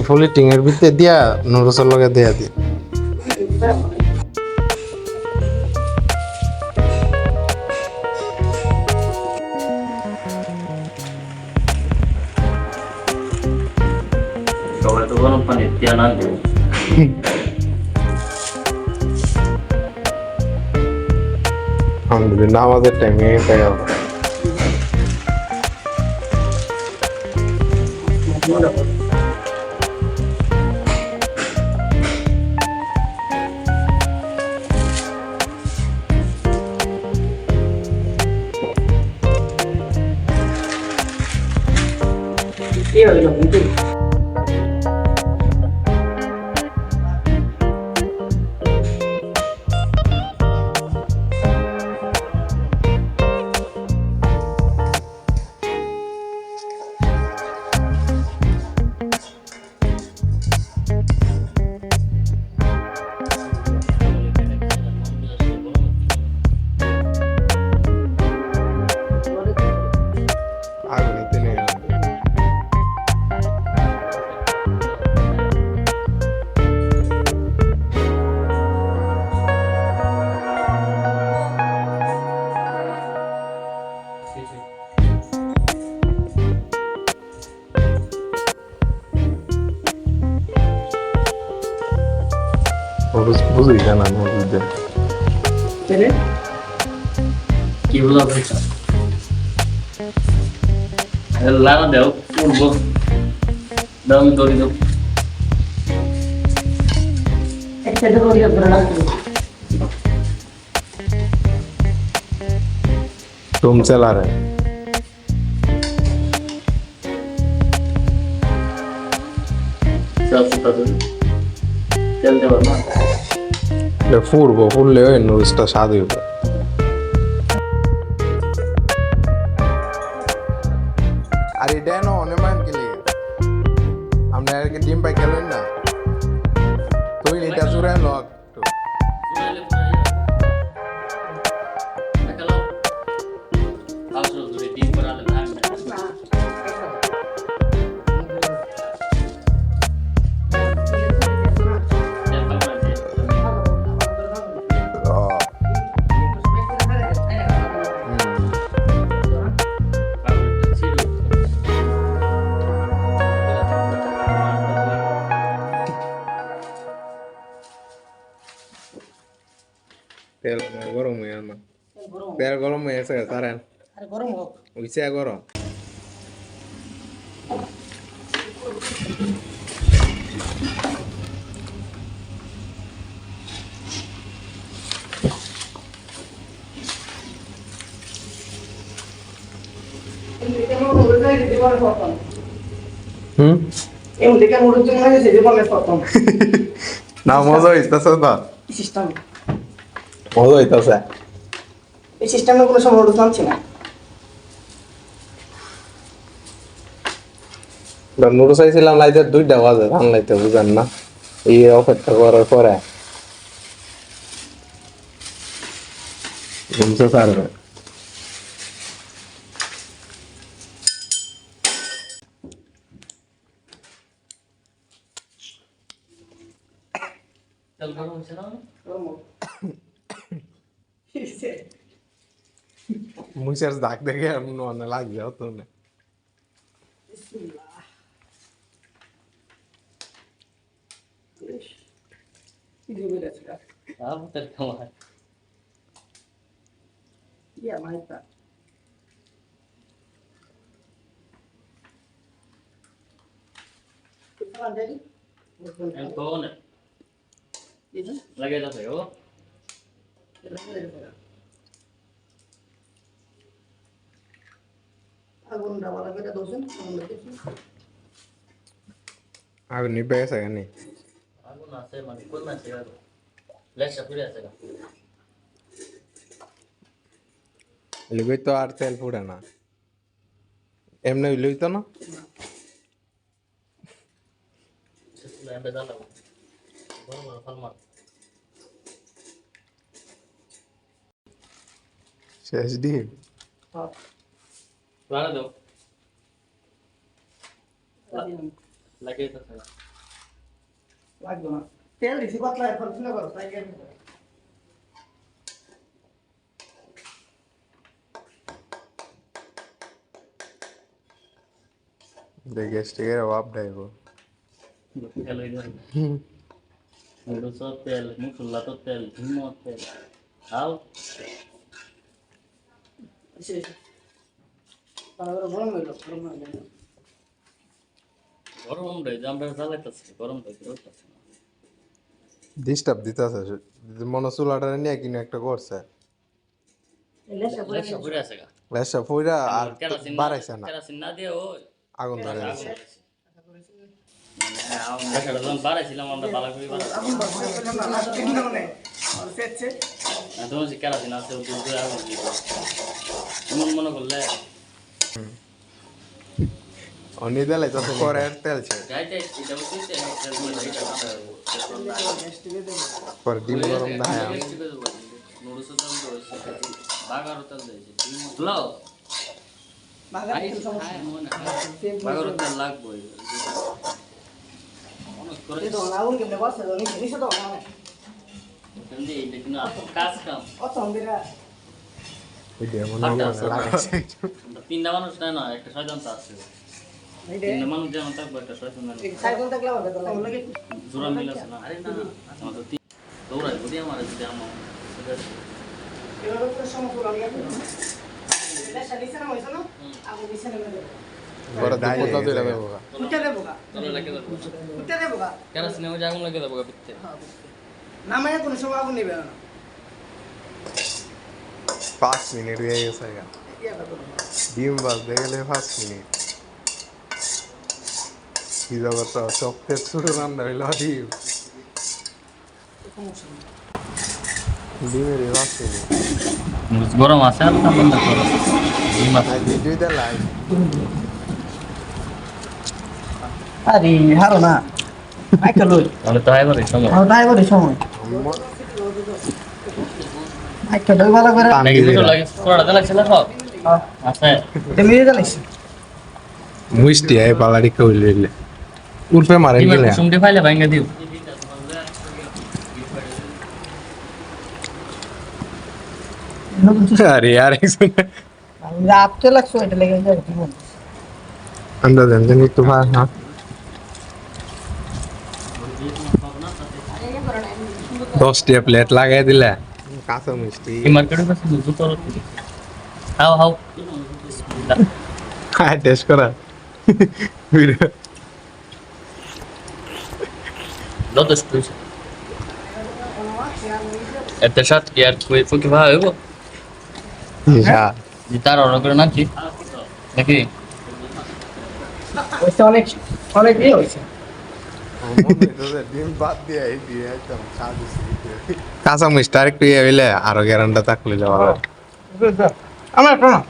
ফুলিটিং এর ভিতরে দিয়া নুডলসের লগে দিয়া দি সবাই তো গরম পানি দিয়া না আলহামদুলিল্লাহ আমাদের টাইমে পেয়ে গেল কি হইলো কিন্তু আগুন নিতে নেই বুঝি জানা বুঝতে তেরে কি বলা হয়েছে লাগান দেও উঠবো দাও আমি দড়ি দেবো একটা ধরে ধরে রাখো तुम चला रहे সব সুতা ধরে তেল দেবো না ले फुरले ओय নুডলসটা স্বাদ হইব আরে ডেনো অনে মান কে লাগে আমরা আর কি ডিম পাই খেলেন না তুই নিটা জুরে লগ তো তেল গরম হয়ে না তেল গরম হয়ে গেছে সারেন আরে গরম হোক হইছে গরম এমন দেখে মুড়ের জন্য হয়েছে জীবনে প্রথম না মজা হইতাছে তো সিস্টেম মজা হইতাছে এই সিস্টেমে কোনো সময় মুড়ে জানছি না নুডলস চাইছিলাম লাইতে 2টা বাজে ধান লাইতে বুঝেন না এই অপেক্ষা করার পরে ঘুমছে সারবে তেল গরম হয়েছে না গরম হোক মুইসার দাগ দেখে মনে লাগছে অত না তেল খাওয়া ইয়া মাইতা কখন লাগে যাচ্ছে ও আগুনটা ভালো করে দোসেন আগুন নিবে গেছে কেন আগুন আছে মানে কোন আছে লেসটা পুড়ে আছে লিবই তো আর তেল পুড়ে না এমনি লই তো না এমবে জ্বালাবো বড় বড় ফলমার শেষ ডিম রানা দাও লাগিয়ে তো খাই। লাগবে না তেল দিছি পাতলা এখন শুনে করো তাই গেল গ্যাস্ট্রিকের অভাব ডাইব তেল হয়ে যায় নুডলস তেল মশলা তো তেল হিমো তেল খাও শেষ তারপরে গরম হইলো গরম রে জামটা জ্বালাইতেছে গরম তো করতেছে না ডিস্টার্ব দিতেছে মনে চুলাটা নিয়ে কিনে একটা করছে লেসা করে লেখা পড়ে আছে গা লেসা ফইরা আর কেরাসিন বাড়াইছে না কেরাসিন না দিয়ে ওই আগুন ধরে গেছে লেখাটা যখন বাড়াইছিলাম আমরা ভালো করে বাড়াই এখন বসে বললাম না লাস্ট দিন মানে আর সেটছে তোমার যে কেরাসিন আছে ওই দুধে আগুন দিয়ে এমন মনে করলে অনি দিলে তো করে তেল ছে যাইতে এটা বলতে গ্যাস্ট্রিকে দেব পরে ডিম গরম না হয় নুডলস তো রয়েছে বাগার তেল দিয়েছে হ্যালো বাগান একটু সমস্যা বাগার তেল লাগবে অনেক করে এই তো লাউন কেমনে বসে তো নিচে নিচে তো না কিন্তু এটা কিন্তু কাজ কাম অত আমরা ওই দিয়ে মনে হয় লাগাইছে তিনটা মানুষ না একটা শয়তান তো আছে এই দে তিনটা মানুষ যেমন থাকবে একটা শয়তান না এই সাইড কোন থাকলে হবে তো লাগে জোড়া মিল আছে না আরে না আমার তো দৌড়াই বুঝি আমার যদি আমার এভাবে করে সমস্যা লাগে লেসা দিছে না হইছে না আগে দিছে না পরে দাই কত দিলে দেবো উঠে দেবো গা তোরা লাগে দেবো উঠে দেবো গা কেরাসিনে ওই আগুন লাগে দেবো বিতে না মানে কোনো সময় আগুন নেবে না 5 মিনিট হয়ে গেছে গা ইয়া করো ডিম বাজতে গেলে 5 মিনিট কি জগৎ সবচেয়ে ছোট রান্না হইলো ডিম সমস্যা নেই ডিমের 5 মিনিট গরম আছে আর তা বন্ধ করো আর ভিডিওতে লাইভ আরে হারো না আইকা লই তাহলে তো আইবারে সময় আর তাই বলি সময় আইকা লই ভালো করে নাকি যেটা লাগে পুরোটা দেলা ছিল সব আছে তুমি জানিস মুষ্টি আই পালাড়ি কইলে উরপে মারে কি গেলে কুসুমটি ফাইলে ভাঙা দিও আরে यार একজন আমি আপতে লাগছো এটা লেগে যাবে কি বল अंदर देन একটু ভাই না 10 টি প্লেট লাগাই দিলা কাঁচা মিষ্টি এই মার্কেটের কাছে দুধ তো হাও হাও খাই টেস্ট করা ভিডিও যত স্টুজ এত সাত কি আর কই ফুকি ভাই হইব হ্যাঁ জিতার অর্ডার করে নাকি নাকি ওইটা অনেক অনেক ইয়ে হইছে ডিম বাদ দিয়ে এই দিয়ে একদম কাঁচা মিষ্টি আর একটু ইয়ে হইলে আরো গ্যারান্টি থাকলে যাওয়া আমার প্রণাম